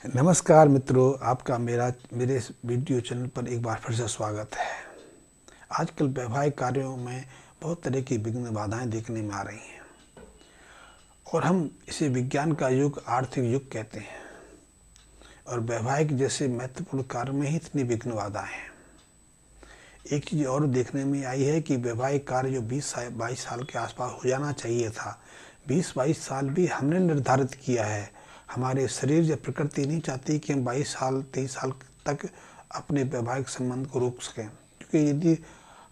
नमस्कार मित्रों, आपका मेरे इस वीडियो चैनल पर एक बार फिर से स्वागत है। आजकल वैवाहिक कार्यों में बहुत तरह की विघ्न बाधाएं देखने में आ रही हैं और हम इसे विज्ञान का युग, आर्थिक युग कहते हैं। और वैवाहिक जैसे महत्वपूर्ण कार्य में ही इतनी विघ्न बाधाएं हैं। एक चीज़ और देखने में आई है कि वैवाहिक कार्य जो 20-22 साल के आसपास हो जाना चाहिए था, 20-22 साल भी हमने निर्धारित किया है। हमारे शरीर या प्रकृति नहीं चाहती कि हम 22 साल 23 साल तक अपने वैवाहिक संबंध को रोक सकें, क्योंकि यदि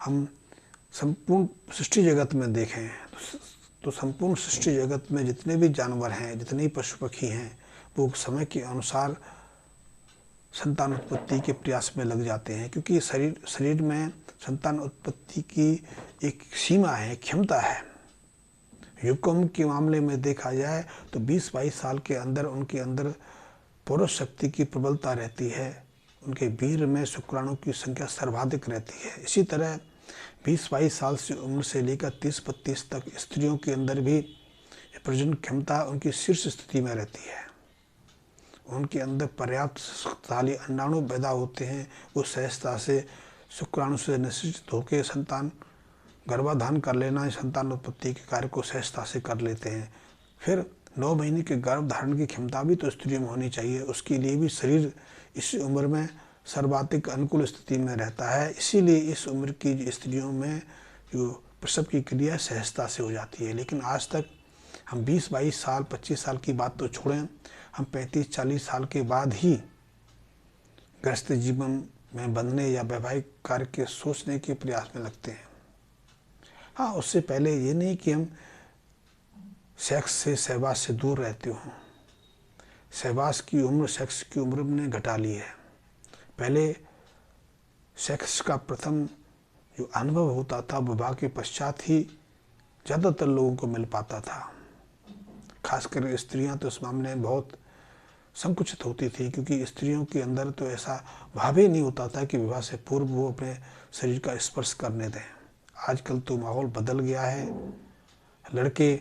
हम संपूर्ण सृष्टि जगत में देखें तो संपूर्ण सृष्टि जगत में जितने भी जानवर हैं, जितने भी पशु पक्षी हैं, वो समय के अनुसार संतान उत्पत्ति के प्रयास में लग जाते हैं, क्योंकि शरीर में संतान उत्पत्ति की एक सीमा है, क्षमता है। युगम के मामले में देखा जाए तो 20-22 साल के अंदर उनके अंदर पुरुष शक्ति की प्रबलता रहती है, उनके वीर्य में शुक्राणु की संख्या सर्वाधिक रहती है। इसी तरह 20-22 साल से उम्र से लेकर 30-32 तक स्त्रियों के अंदर भी प्रजनन क्षमता उनकी शीर्ष स्थिति में रहती है। उनके अंदर पर्याप्त शक्तिशाली अंडाणु पैदा होते हैं। वो सहजता से शुक्राणु से निश्चित होकर संतान गर्भाधान कर लेना, संतान उत्पत्ति के कार्य को सहजता से कर लेते हैं। फिर 9 महीने के गर्भ धारण की क्षमता भी तो स्त्रियों में होनी चाहिए। उसके लिए भी शरीर इस उम्र में सर्वाधिक अनुकूल स्थिति में रहता है। इसीलिए इस उम्र की स्त्रियों में जो प्रसव की क्रिया सहजता से हो जाती है। लेकिन आज तक हम 20-22 साल 25 साल की बात तो छोड़ें, हम 35-40 साल के बाद ही गृहस्थ जीवन में बंधने या वैवाहिक कार्य के सोचने के प्रयास में लगते हैं। हाँ, उससे पहले ये नहीं कि हम सेक्स से, सहवास से दूर रहते हों। सहवास की उम्र सेक्स की उम्र ने घटा ली है। पहले सेक्स का प्रथम जो अनुभव होता था विवाह के पश्चात ही ज़्यादातर लोगों को मिल पाता था। खासकर स्त्रियां तो इस मामले में बहुत संकुचित होती थी, क्योंकि स्त्रियों के अंदर तो ऐसा भाव ही नहीं होता था कि विवाह से पूर्व वो अपने शरीर का स्पर्श करने दें। आजकल तो माहौल बदल गया है। लड़के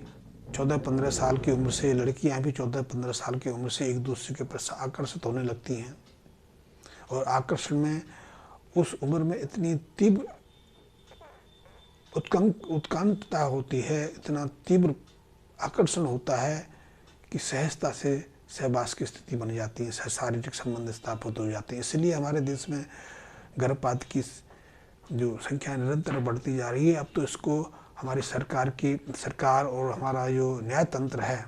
14-15 साल की उम्र से, लड़कियां भी 14-15 साल की उम्र से एक दूसरे के प्रति आकर्षित होने लगती हैं। और आकर्षण में उस उम्र में इतनी तीव्र उत्कंठता होती है, इतना तीव्र आकर्षण होता है कि सहजता से सहवास की स्थिति बन जाती है, शारीरिक संबंध स्थापित हो जाते हैं। इसलिए हमारे देश में गर्भपात की जो संख्या निरंतर बढ़ती जा रही है। अब तो इसको हमारी सरकार और हमारा जो न्याय तंत्र है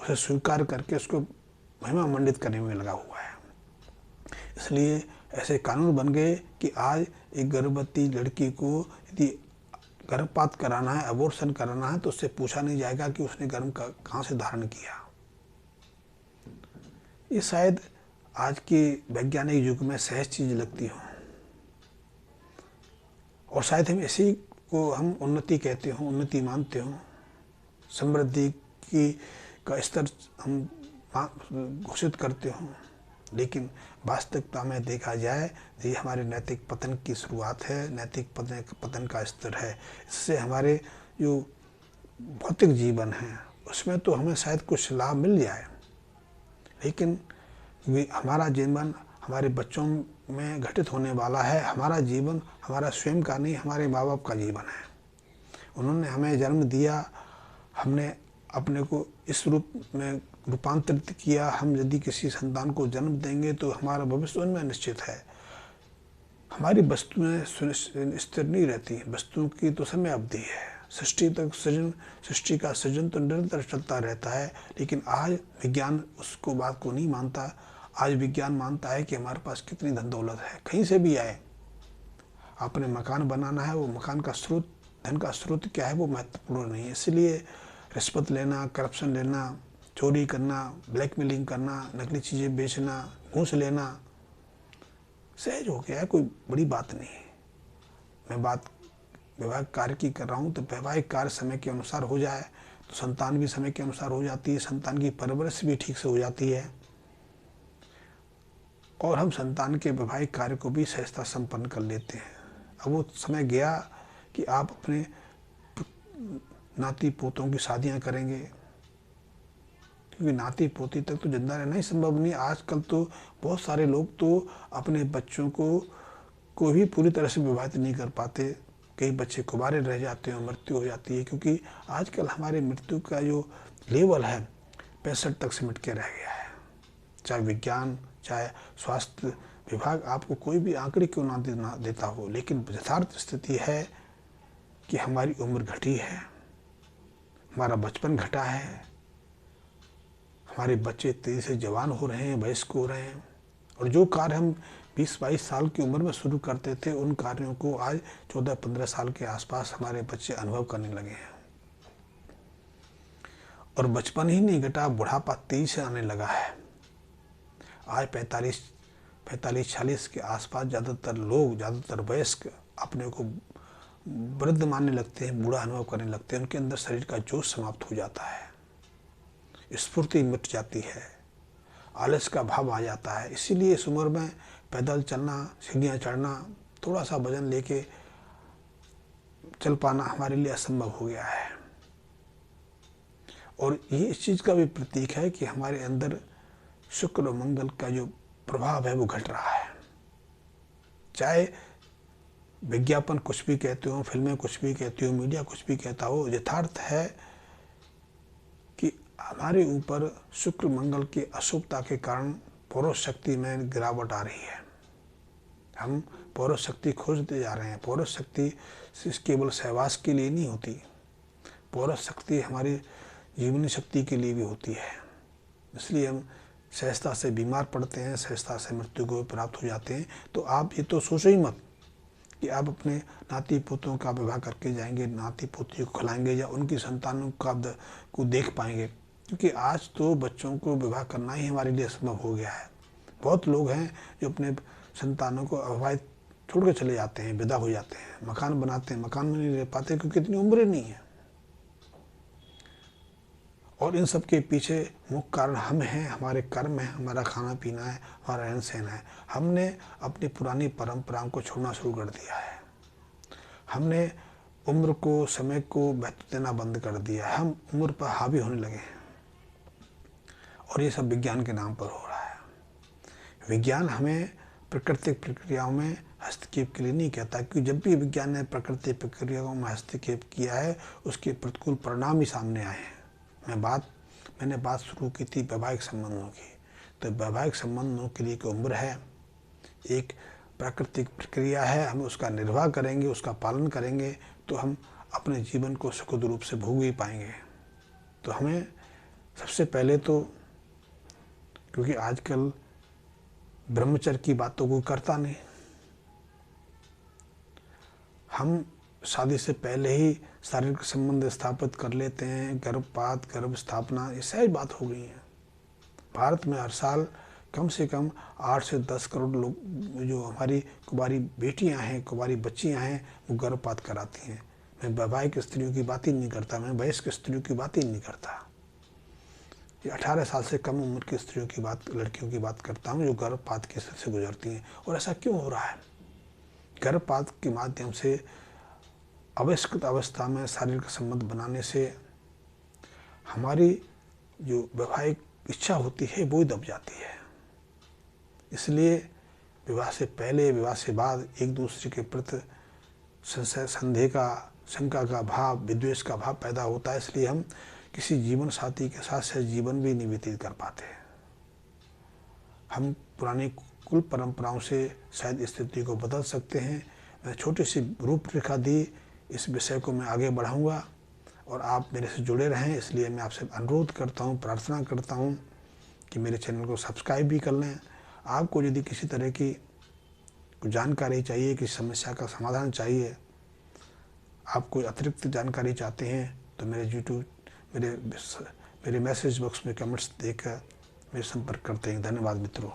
उसे स्वीकार करके उसको महिमा मंडित करने में लगा हुआ है। इसलिए ऐसे कानून बन गए कि आज एक गर्भवती लड़की को यदि गर्भपात कराना है, अबॉर्शन कराना है, तो उससे पूछा नहीं जाएगा कि उसने गर्भ का कहाँ से धारण किया। ये शायद आज के वैज्ञानिक युग में सहज चीज़ लगती हो, और शायद हम इसी को हम उन्नति कहते हो, उन्नति मानते हो। समृद्धि की का स्तर हम घोषित करते हो। लेकिन वास्तविकता में देखा जाए तो ये हमारे नैतिक पतन की शुरुआत है, नैतिक पतन का स्तर है। इससे हमारे जो भौतिक जीवन है उसमें तो हमें शायद कुछ लाभ मिल जाए, लेकिन हमारा जीवन हमारे बच्चों में घटित होने वाला है। हमारा जीवन हमारा स्वयं का नहीं, हमारे माँ बाप का जीवन है। उन्होंने हमें जन्म दिया, हमने अपने को इस रूप में रूपांतरित किया। हम यदि किसी संतान को जन्म देंगे तो हमारा भविष्य उनमें निश्चित है। हमारी वस्तुएं स्थिर नहीं रहती, वस्तुओं की तो समय अवधि है। सृष्टि का सृजन तो निरंतर चलता रहता है। लेकिन आज विज्ञान उसको बात को नहीं मानता। आज विज्ञान मानता है कि हमारे पास कितनी धन दौलत है, कहीं से भी आए, आपने मकान बनाना है, वो मकान का स्रोत, धन का स्रोत क्या है वो महत्वपूर्ण नहीं है। इसलिए रिश्वत लेना, करप्शन लेना, चोरी करना, ब्लैकमेलिंग करना, नकली चीज़ें बेचना, घूस लेना सहज हो गया है, कोई बड़ी बात नहीं है। मैं बात वैवाहिक कार्य की कर रहा हूँ, तो वैवाहिक कार्य समय के अनुसार हो जाए तो संतान भी समय के अनुसार हो जाती है, संतान की परवरिश भी ठीक से हो जाती है, और हम संतान के वैवाहिक कार्य को भी सहजता संपन्न कर लेते हैं। अब वो समय गया कि आप अपने नाती पोतों की शादियां करेंगे, क्योंकि नाती पोती तक तो जिंदा रहना ही संभव नहीं। आजकल तो बहुत सारे लोग तो अपने बच्चों को भी पूरी तरह से विवाहित नहीं कर पाते। कई बच्चे कुंवारे रह जाते हैं, मृत्यु हो जाती है, क्योंकि आजकल हमारे मृत्यु का जो लेवल है 65 तक सिमट के रह गया है। चाहे विज्ञान, चाहे स्वास्थ्य विभाग आपको कोई भी आंकड़े क्यों ना देता हो, लेकिन यथार्थ स्थिति है कि हमारी उम्र घटी है, हमारा बचपन घटा है, हमारे बच्चे तेजी से जवान हो रहे हैं, वयस्क हो रहे हैं, और जो कार्य हम 20-22 साल की उम्र में शुरू करते थे उन कार्यों को आज 14-15 साल के आसपास हमारे बच्चे अनुभव करने लगे हैं। और बचपन ही नहीं घटा, बुढ़ापा तेजी से आने लगा है। आज 45-40 के आसपास ज़्यादातर वयस्क अपने को वृद्ध मानने लगते हैं, बूढ़ा अनुभव करने लगते हैं। उनके अंदर शरीर का जोश समाप्त हो जाता है, स्फूर्ति मिट जाती है, आलस का भाव आ जाता है। इसीलिए इस उम्र में पैदल चलना, सीढ़ियाँ चढ़ना, थोड़ा सा वजन लेके चल पाना हमारे लिए असंभव हो गया है। और ये इस चीज़ का भी प्रतीक है कि हमारे अंदर शुक्र और मंगल का जो प्रभाव है वो घट रहा है। चाहे विज्ञापन कुछ भी कहते हो, फिल्में कुछ भी कहती हो, मीडिया कुछ भी कहता हो, यथार्थ है कि हमारे ऊपर शुक्र मंगल की अशुभता के कारण पौरुष शक्ति में गिरावट आ रही है। हम पौरुष शक्ति खोजते जा रहे हैं। पौरुष शक्ति केवल सहवास के लिए नहीं होती, पौरुष शक्ति हमारी जीवनी शक्ति के लिए भी होती है। इसलिए हम सहजता से बीमार पड़ते हैं, सहजता से मृत्यु को प्राप्त हो जाते हैं। तो आप ये तो सोचो ही मत कि आप अपने नाती पोतों का विवाह करके जाएंगे, नाती पोतियों को खिलाएंगे या उनकी संतानों को देख पाएंगे, क्योंकि आज तो बच्चों को विवाह करना ही हमारे लिए असंभव हो गया है। बहुत लोग हैं जो अपने संतानों को अविवाहित छोड़ के चले जाते हैं, विदा हो जाते हैं, मकान बनाते हैं, मकान में नहीं रह पाते क्योंकि इतनी उम्र नहीं है। और इन सब के पीछे मुख्य कारण हम हैं, हमारे कर्म हैं, हमारा खाना पीना है, हमारा रहन सहन है। हमने अपनी पुरानी परंपराओं को छोड़ना शुरू कर दिया है। हमने उम्र को, समय को महत्व देना बंद कर दिया है। हम उम्र पर हावी होने लगे हैं और ये सब विज्ञान के नाम पर हो रहा है। विज्ञान हमें प्राकृतिक प्रक्रियाओं में हस्तक्षेप के लिए नहीं कहता, क्योंकि जब भी विज्ञान ने प्राकृतिक प्रक्रियाओं में हस्तक्षेप किया है उसके प्रतिकूल परिणाम ही सामने आए हैं। मैंने बात शुरू की थी वैवाहिक संबंधों की। तो वैवाहिक संबंधों के लिए एक उम्र है, एक प्राकृतिक प्रक्रिया है। हम उसका निर्वाह करेंगे, उसका पालन करेंगे तो हम अपने जीवन को सुखद रूप से भोग ही पाएंगे। तो हमें सबसे पहले तो, क्योंकि आजकल ब्रह्मचर्य की बात तो कोई करता नहीं, हम शादी से पहले ही शारीरिक संबंध स्थापित कर लेते हैं। गर्भपात, गर्भ स्थापना, ये सही बात हो गई है। भारत में हर साल कम से कम 8 से 10 करोड़ लोग, जो हमारी कुंवारी बेटियां हैं, कुंवारी बच्चियां हैं, वो गर्भपात कराती हैं। मैं वैवाहिक स्त्रियों की बात ही नहीं करता, मैं वयस्क स्त्रियों की बात ही नहीं करता। ये 18 साल से कम उम्र की स्त्रियों की बात, लड़कियों की बात करता हूँ जो गर्भपात की स्थिति से गुजरती हैं। और ऐसा क्यों हो रहा है? गर्भपात के माध्यम से अवयस्क अवस्था में शारीरिक संबंध बनाने से हमारी जो वैवाहिक इच्छा होती है वो ही दब जाती है। इसलिए विवाह से पहले, विवाह से बाद एक दूसरे के प्रति संदेह का, शंका का भाव, विद्वेष का भाव पैदा होता है। इसलिए हम किसी जीवन साथी के साथ सह जीवन भी नहीं व्यतीत कर पाते। हम पुरानी कुल परंपराओं से शायद स्थिति को बदल सकते हैं। मैं छोटी सी रूपरेखा दी, इस विषय को मैं आगे बढ़ाऊंगा और आप मेरे से जुड़े रहें। इसलिए मैं आपसे अनुरोध करता हूं, प्रार्थना करता हूं कि मेरे चैनल को सब्सक्राइब भी कर लें। आपको यदि किसी तरह की जानकारी चाहिए, किसी समस्या का समाधान चाहिए, आप कोई अतिरिक्त जानकारी चाहते हैं तो मेरे मैसेज बॉक्स में कमेंट्स देकर मेरे संपर्क करते हैं। धन्यवाद मित्रों।